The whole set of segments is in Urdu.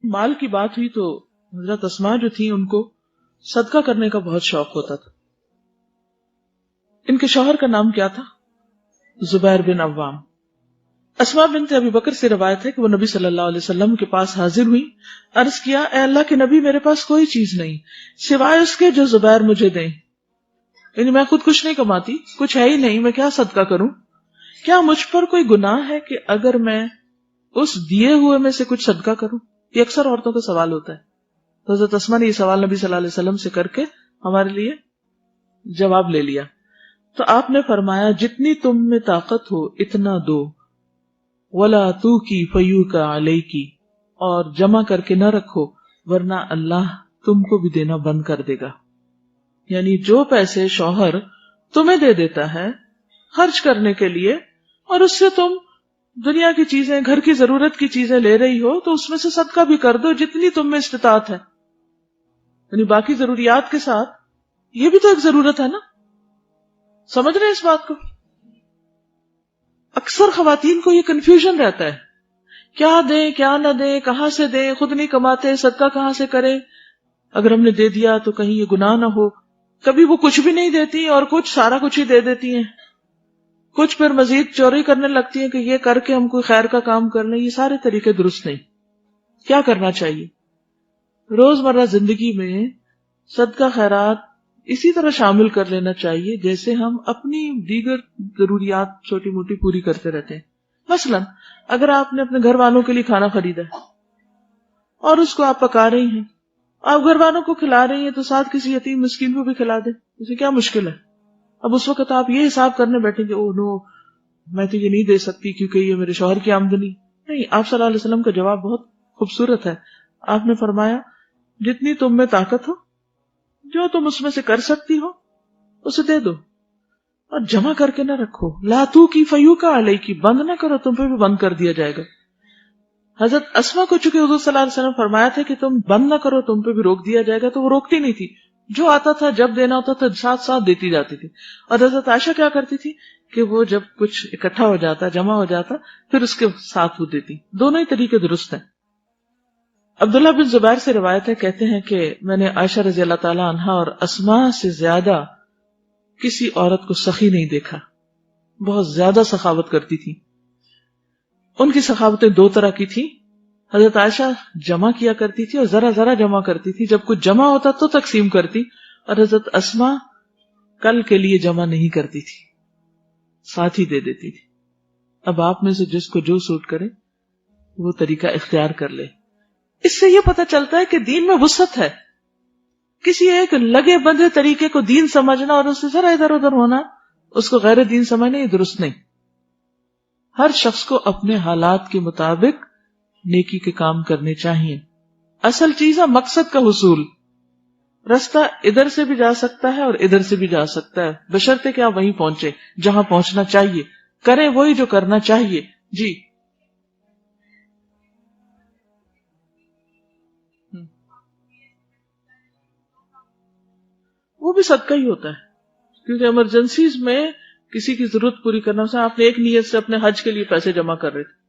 مال کی بات ہوئی تو حضرت اسما جو تھی ان کو صدقہ کرنے کا بہت شوق ہوتا تھا. ان کے شوہر کا نام کیا تھا؟ زبیر بن عوام. اسما بنت ابی بکر سے روایت ہے کہ وہ نبی صلی اللہ علیہ وسلم کے پاس حاضر ہوئی. عرض کیا اے اللہ کے نبی میرے پاس کوئی چیز نہیں سوائے اس کے جو زبیر مجھے دیں. یعنی میں خود کچھ نہیں کماتی, کچھ ہے ہی نہیں, میں کیا صدقہ کروں؟ کیا مجھ پر کوئی گناہ ہے کہ اگر میں اس دیے ہوئے میں سے کچھ صدقہ کروں؟ یہ اکثر عورتوں کا سوال ہوتا ہے. تو حضرت اسما نے یہ سوال نبی صلی اللہ علیہ وسلم سے کر کے ہمارے لیے جواب لے لیا. تو آپ نے فرمایا جتنی تم میں طاقت ہو اتنا دو, ولا تو کی فیو کا علیہ کی, اور جمع کر کے نہ رکھو ورنہ اللہ تم کو بھی دینا بند کر دے گا. یعنی جو پیسے شوہر تمہیں دے دیتا ہے خرچ کرنے کے لیے, اور اس سے تم دنیا کی چیزیں, گھر کی ضرورت کی چیزیں لے رہی ہو, تو اس میں سے صدقہ بھی کر دو جتنی تم میں استطاعت ہے. یعنی باقی ضروریات کے ساتھ یہ بھی تو ایک ضرورت ہے نا. سمجھ رہے ہیں اس بات کو؟ اکثر خواتین کو یہ کنفیوژن رہتا ہے, کیا دیں کیا نہ دیں, کہاں سے دیں, خود نہیں کماتے, صدقہ کہاں سے کریں, اگر ہم نے دے دیا تو کہیں یہ گناہ نہ ہو. کبھی وہ کچھ بھی نہیں دیتی اور کچھ سارا کچھ ہی دے دیتی ہیں. کچھ پھر مزید چوری کرنے لگتی ہیں کہ یہ کر کے ہم کوئی خیر کا کام کر لیں. یہ سارے طریقے درست نہیں. کیا کرنا چاہیے؟ روزمرہ زندگی میں صدقہ خیرات اسی طرح شامل کر لینا چاہیے جیسے ہم اپنی دیگر ضروریات چھوٹی موٹی پوری کرتے رہتے ہیں. مثلا اگر آپ نے اپنے گھر والوں کے لیے کھانا خریدا ہے اور اس کو آپ پکا رہی ہیں, آپ گھر والوں کو کھلا رہی ہیں, تو ساتھ کسی یتیم مسکین کو بھی کھلا دیں, اسے کیا مشکل ہے؟ اب اس وقت آپ یہ حساب کرنے بیٹھیں گے او نو میں تو یہ نہیں دے سکتی کیونکہ یہ میرے شوہر کی آمدنی نہیں. آپ صلی اللہ علیہ وسلم کا جواب بہت خوبصورت ہے. آپ نے فرمایا جتنی تم میں طاقت ہو, جو تم اس میں سے کر سکتی ہو اسے دے دو, اور جمع کر کے نہ رکھو. لا تو کی فیو کا علیہ کی, بند نہ کرو, تم پہ بھی بند کر دیا جائے گا. حضرت اسما کو چونکہ حضور صلی اللہ علیہ وسلم فرمایا تھا کہ تم بند نہ کرو, تم پہ بھی روک دیا جائے گا, تو وہ روکتی نہیں تھی. جو آتا تھا جب دینا ہوتا تھا ساتھ ساتھ دیتی جاتی تھی. اور حضرت عائشہ کیا کرتی تھی کہ وہ جب کچھ اکٹھا ہو جاتا, جمع ہو جاتا, پھر اس کے ساتھ وہ دیتی. دونوں ہی طریقے درست ہیں. عبداللہ بن زبیر سے روایت ہے, کہتے ہیں کہ میں نے عائشہ رضی اللہ تعالی عنہا اور اسما سے زیادہ کسی عورت کو سخی نہیں دیکھا. بہت زیادہ سخاوت کرتی تھی. ان کی سخاوتیں دو طرح کی تھی. حضرت عائشہ جمع کیا کرتی تھی اور ذرا ذرا جمع کرتی تھی, جب کچھ جمع ہوتا تو تقسیم کرتی, اور حضرت اسما کل کے لیے جمع نہیں کرتی تھی, ساتھ ہی دے دیتی تھی. اب آپ میں سے جس کو جو سوٹ کرے وہ طریقہ اختیار کر لے. اس سے یہ پتہ چلتا ہے کہ دین میں وسعت ہے. کسی ایک لگے بندھے طریقے کو دین سمجھنا اور اس سے ذرا ادھر ادھر ہونا, اس کو غیر دین سمجھنا, یہ درست نہیں. ہر شخص کو اپنے حالات کے مطابق نیکی کے کام کرنے چاہیے. اصل چیز ہے مقصد کا حصول. رستہ ادھر سے بھی جا سکتا ہے اور ادھر سے بھی جا سکتا ہے, بشرطے کہ آپ وہیں پہنچے جہاں پہنچنا چاہیے, کریں وہی جو کرنا چاہیے. جی وہ بھی صدقہ ہی ہوتا ہے, کیونکہ ایمرجنسیز میں کسی کی ضرورت پوری کرنا. سے آپ نے ایک نیت سے اپنے حج کے لیے پیسے جمع کر رہے تھے,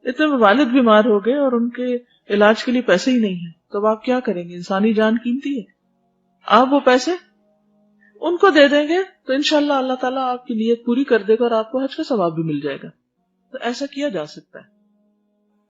اتنے میں والد بیمار ہو گئے اور ان کے علاج کے لیے پیسے ہی نہیں ہیں, تو آپ کیا کریں گے؟ انسانی جان قیمتی ہے. آپ وہ پیسے ان کو دے دیں گے تو انشاءاللہ اللہ تعالیٰ آپ کی نیت پوری کر دے گا اور آپ کو حج کا ثواب بھی مل جائے گا. تو ایسا کیا جا سکتا ہے.